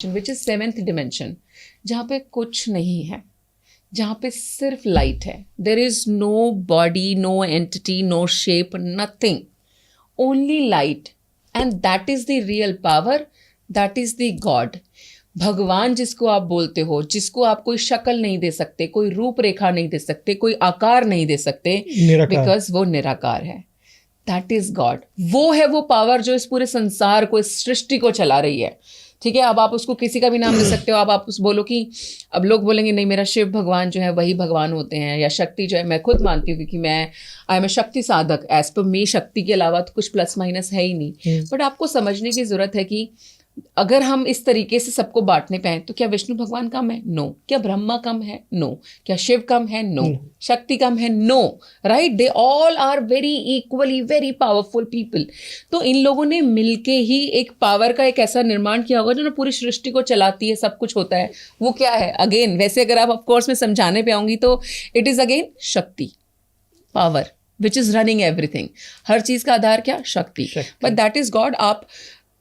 Which is seventh dimension, जहाँ पे कुछ नहीं है, जहाँ पे सिर्फ लाइट है. There is no body, no entity, no shape, nothing, only light. And that is the real power, that is the god. भगवान जिसको आप बोलते हो, जिसको आप कोई शक्ल नहीं दे सकते, कोई रूपरेखा नहीं दे सकते, कोई आकार नहीं दे सकते, बिकॉज वो निराकार है. That is God. वो है वो पावर जो इस पूरे संसार को, इस सृष्टि को चला रही है. ठीक है, अब आप उसको किसी का भी नाम दे सकते हो. अब आप उस बोलो कि, अब लोग बोलेंगे नहीं मेरा शिव भगवान जो है वही भगवान होते हैं, या शक्ति जो है, मैं खुद मानती हूँ क्योंकि मैं आई एम ए शक्ति साधक. एज पर मी शक्ति के अलावा तो कुछ प्लस माइनस है ही नहीं. बट आपको समझने की जरूरत है कि अगर हम इस तरीके से सबको बांटने पे हैं तो क्या विष्णु भगवान कम है? नो. क्या ब्रह्मा कम है? नो. क्या शिव कम है? नो. शक्ति कम है? No. Right, they all are very equally very powerful people. तो इन लोगों ने मिलके ही एक पावर का एक ऐसा निर्माण किया होगा जो ना पूरी सृष्टि को चलाती है, सब कुछ होता है. वो क्या है? अगेन वैसे अगर आप ऑफकोर्स मैं समझाने पे आऊंगी तो it is again shakti, power which is running everything. हर चीज का आधार क्या? शक्ति. But that is God.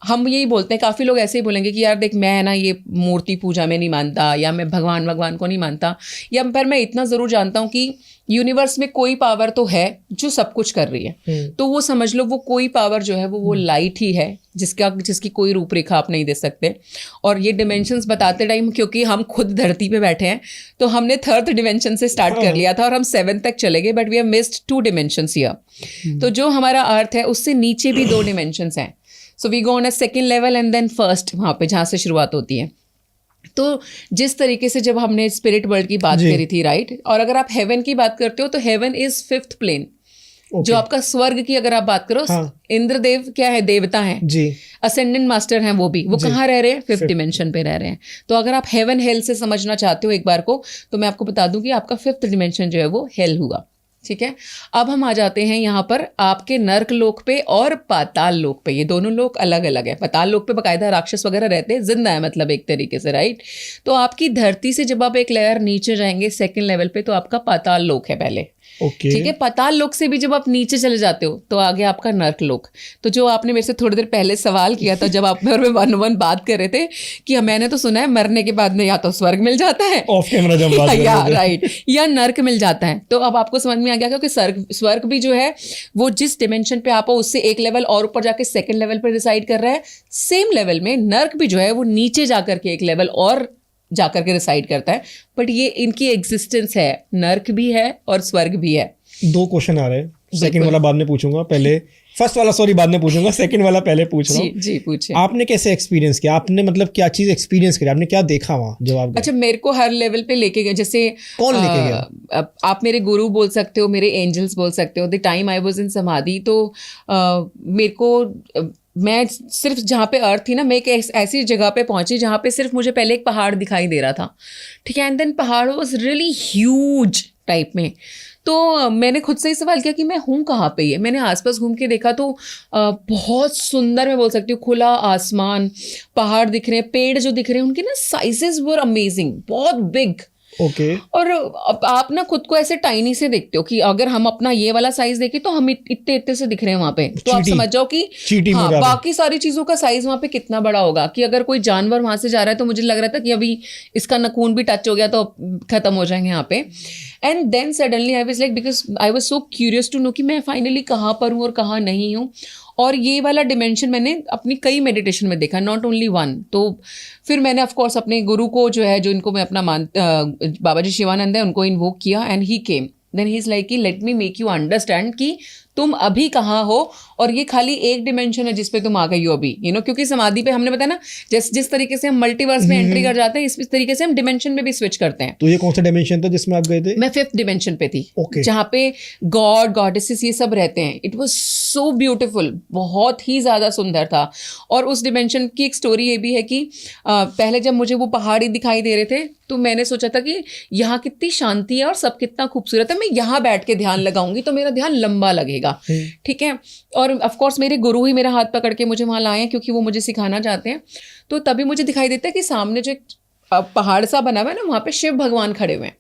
हम यही बोलते हैं, काफ़ी लोग ऐसे ही बोलेंगे कि यार देख मैं ना ये मूर्ति पूजा में नहीं मानता, या मैं भगवान को नहीं मानता, या पर मैं इतना ज़रूर जानता हूँ कि यूनिवर्स में कोई पावर तो है जो सब कुछ कर रही है. तो वो समझ लो वो कोई पावर जो है वो लाइट ही है, जिसकी कोई रूपरेखा आप नहीं दे सकते. और ये डिमेंशंस बताते टाइम, क्योंकि हम खुद धरती पे बैठे हैं, तो हमने थर्ड डिमेंशन से स्टार्ट कर लिया था और हम 7 तक चले गए, but we have missed 2 dimensions here. तो जो हमारा अर्थ है उससे नीचे भी 2 डिमेंशंस हैं. So we go on a second level and then first, वहाँ पे जहाँ से शुरुआत होती है. तो जिस तरीके से जब हमने स्पिरिट वर्ल्ड की बात करी थी, राइट, और अगर आप हेवन की बात करते हो तो हेवन इज 5th प्लेन. जो आपका स्वर्ग की अगर आप बात करो, इंद्रदेव क्या है? देवता हैं जी, असेंडेंट मास्टर हैं वो भी. वो कहाँ रह रहे हैं? 5th डिमेंशन पे रह रहे हैं. तो अगर आप हेवन हेल से समझना चाहते हो एक बार को, तो मैं आपको बता दूं कि आपका 5th डिमेंशन जो है वो हेल हुआ. ठीक है, अब हम आ जाते हैं यहाँ पर आपके नर्क लोक पे और पाताल लोक पे. ये दोनों लोक अलग अलग है. पाताल लोक पे बकायदा राक्षस वगैरह रहते हैं, जिंदा है मतलब एक तरीके से, राइट. तो आपकी धरती से जब आप एक लेयर नीचे जाएंगे सेकंड लेवल पे, तो आपका पाताल लोक है पहले. ठीक है, पाताल लोक से भी जब आप नीचे चले जाते हो तो आगे आपका नर्क लोक. तो जो आपने मेरे से थोड़ी देर पहले सवाल किया था जब आप मेरे वन वन बात कर रहे थे कि मैंने तो सुना है मरने के बाद में या तो स्वर्ग मिल जाता है ऑफ कैमरा जब बात या राइट, या नर्क मिल जाता है. तो अब आपको समझ में आ गया क्योंकि स्वर्ग भी जो है वो जिस डिमेंशन पे आप हो उससे एक लेवल और ऊपर जाके सेकंड लेवल पर रिसाइड कर रहा है. सेम लेवल में नर्क भी जो है वो नीचे जाकर के एक लेवल और जाकर के रिसाइड करता है. बट ये इनकी एग्जिस्टेंस है, नर्क भी है और स्वर्ग भी है. 2 क्वेश्चन आ रहे हैं. सेकंड वाला बाद में पूछूंगा, पहले फर्स्ट वाला सॉरी बाद में पूछूंगा, सेकंड वाला पहले पूछ रहा हूँ. जी पूछिए. आपने कैसे एक्सपीरियंस किया? आपने मतलब क्या चीज एक्सपीरियंस करी? आपने क्या देखा वहाँ जब आप? अच्छा, मेरे को हर लेवल पे लेके गए. जैसे कौन लेके गया? आप मेरे गुरु बोल सकते हो, मेरे एंजल्स बोल सकते हो. The time I was in समाधि, तो मेरे को मैं सिर्फ जहाँ पे अर्थ थी ना, मैं एक ऐसी जगह पे पहुंची जहाँ पे सिर्फ मुझे पहले एक पहाड़ दिखाई दे रहा था. ठीक है, एंड देन पहाड़ वाज रियली ह्यूज टाइप में. तो मैंने खुद से ही सवाल किया कि मैं हूँ कहाँ पे. ये मैंने आसपास घूम के देखा तो बहुत सुंदर, मैं बोल सकती हूँ, खुला आसमान, पहाड़ दिख रहे हैं, पेड़ जो दिख रहे हैं उनके ना साइजेस वर अमेजिंग, बहुत बिग. ओके. और आप ना खुद को ऐसे टाइनी से देखते हो कि अगर हम अपना ये वाला साइज देखें तो हम इतने इतने से दिख रहे हैं वहां पे. तो आप समझ जाओ कि हाँ, बाकी सारी चीजों का साइज वहां पे कितना बड़ा होगा. कि अगर कोई जानवर वहां से जा रहा है तो मुझे लग रहा था कि अभी इसका नखून भी टच हो गया तो खत्म हो जाएंगे यहाँ पे. And then suddenly I was like, because I was so curious to know कि मैं फाइनली कहाँ पर हूँ और कहाँ नहीं हूँ. और ये वाला डिमेंशन मैंने अपनी कई मेडिटेशन में देखा, नॉट ओनली वन. तो फिर मैंने ऑफ कोर्स अपने गुरु को जो है, जो इनको मैं अपना बाबा जी शिवानंद है, उनको इन्वोक किया and he came. Then he is like कि let me make you understand कि तुम अभी कहाँ हो और ये खाली एक डिमेंशन है जिस पे तुम आ गई हो अभी, क्योंकि समाधि पे हमने बताया ना, जिस तरीके से हम मल्टीवर्स में एंट्री कर जाते हैं, इस तरीके से हम डिमेंशन में भी स्विच करते हैं. तो ये कौन सा डिमेंशन था जिसमें आप गए थे? मैं 5th डिमेंशन पे थी. जहाँ पे गॉड गॉडेसेस ये सब रहते हैं. इट वाज सो ब्यूटीफुल, बहुत ही ज्यादा सुंदर था. और उस डिमेंशन की एक स्टोरी ये भी है कि पहले जब मुझे वो पहाड़ी दिखाई दे रहे थे तो मैंने सोचा था कि यहाँ कितनी शांति है और सब कितना खूबसूरत है, मैं यहाँ बैठ के ध्यान लगाऊंगी तो मेरा ध्यान लंबा लगेगा. ठीक है, और ऑफ कोर्स मेरे गुरु ही मेरा हाथ पकड़ के मुझे वहां लाए हैं क्योंकि वो मुझे सिखाना चाहते हैं. तो तभी मुझे दिखाई देता है कि सामने जो एक पहाड़ सा बना हुआ है ना, वहां पे शिव भगवान खड़े हुए हैं.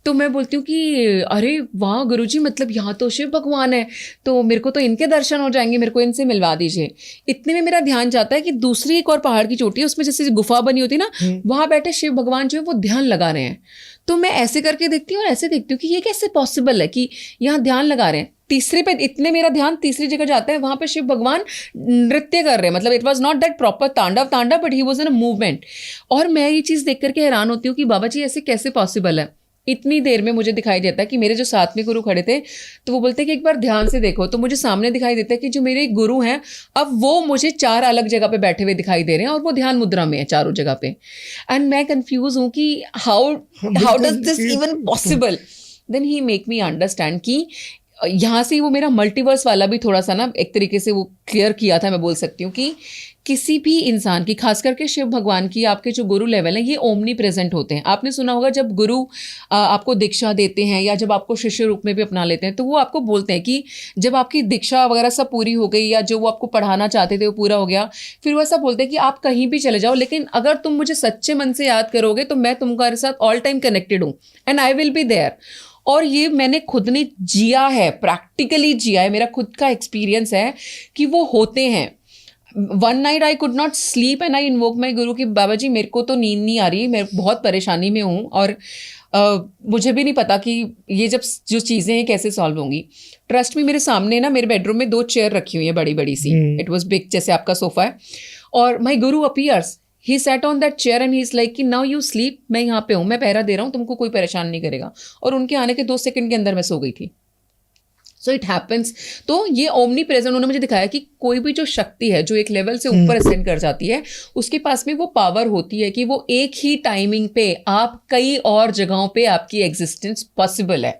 तो मैं बोलती हूँ कि अरे वाह गुरुजी, मतलब यहाँ तो शिव भगवान है, तो मेरे को तो इनके दर्शन हो जाएंगे, मेरे को इनसे मिलवा दीजिए। इतने में मेरा ध्यान जाता है कि दूसरी एक और पहाड़ की चोटी है, उसमें जैसे गुफा बनी होती है ना, वहाँ बैठे शिव भगवान जो है वो ध्यान लगा रहे हैं। तो मैं ऐसे करके देखती हूँ और ऐसे देखती हूँ कि ये कैसे पॉसिबल है कि यहाँ ध्यान लगा रहे हैं। तीसरे पे इतने मेरा ध्यान तीसरी जगह जाता है, वहां पे शिव भगवान नृत्य कर रहे हैं, मतलब it was not that proper tandav but he was in a movement. और मैं ये चीज़ देख करके हैरान होती हूँ कि बाबा जी ऐसे कैसे पॉसिबल है। इतनी देर में मुझे दिखाई देता है कि मेरे जो साथ में गुरु खड़े थे, तो वो बोलते हैं कि एक बार ध्यान से देखो, तो मुझे सामने दिखाई देता है कि जो मेरे गुरु हैं अब वो मुझे 4 अलग जगह पे बैठे हुए दिखाई दे रहे हैं और वो ध्यान मुद्रा में है चारों जगह पे। एंड मैं कंफ्यूज हूँ कि how does this even possible. Then he make me understand कि यहाँ से वो मेरा मल्टीवर्स वाला भी थोड़ा सा ना एक तरीके से वो क्लियर किया था। मैं बोल सकती हूँ कि किसी भी इंसान की, खास करके शिव भगवान की, आपके जो गुरु लेवल हैं ये ओमनी प्रेजेंट होते हैं। आपने सुना होगा जब गुरु आपको दीक्षा देते हैं या जब आपको शिष्य रूप में भी अपना लेते हैं, तो वो आपको बोलते हैं कि जब आपकी दीक्षा वगैरह सब पूरी हो गई या जो वो आपको पढ़ाना चाहते थे वो पूरा हो गया, फिर वो ऐसा बोलते हैं कि आप कहीं भी चले जाओ, लेकिन अगर तुम मुझे सच्चे मन से याद करोगे तो मैं तुम्हारे साथ ऑल टाइम कनेक्टेड हूँ and I will be there. और ये मैंने खुद ने जिया है, प्रैक्टिकली जिया है, मेरा खुद का एक्सपीरियंस है कि वो होते हैं। One night I could not sleep and I invoke my guru कि बाबा जी मेरे को तो नींद नहीं आ रही, मैं बहुत परेशानी में हूँ और मुझे भी नहीं पता कि ये जब जो चीज़ें हैं कैसे सॉल्व होंगी। ट्रस्ट में मेरे सामने ना मेरे बेडरूम में 2 चेयर रखी हुई है बड़ी बड़ी सी, इट वॉज बिग, जैसे आपका सोफा है, और माई गुरु appears, he sat on that chair and he is like कि नाउ यू स्लीप, मैं यहाँ पे हूँ, मैं पहरा दे रहा हूँ, तुमको कोई परेशान नहीं करेगा। और उनके आने के 2 सेकंड के अंदर मैं सो गई थी। So it happens. तो ये ओमनी प्रेजेंट उन्होंने मुझे दिखाया कि कोई भी जो शक्ति है जो एक लेवल से ऊपर असेंड कर जाती है, उसके पास में वो पावर होती है कि वो एक ही टाइमिंग पे आप कई और जगहों पे आपकी एग्जिस्टेंस पॉसिबल है।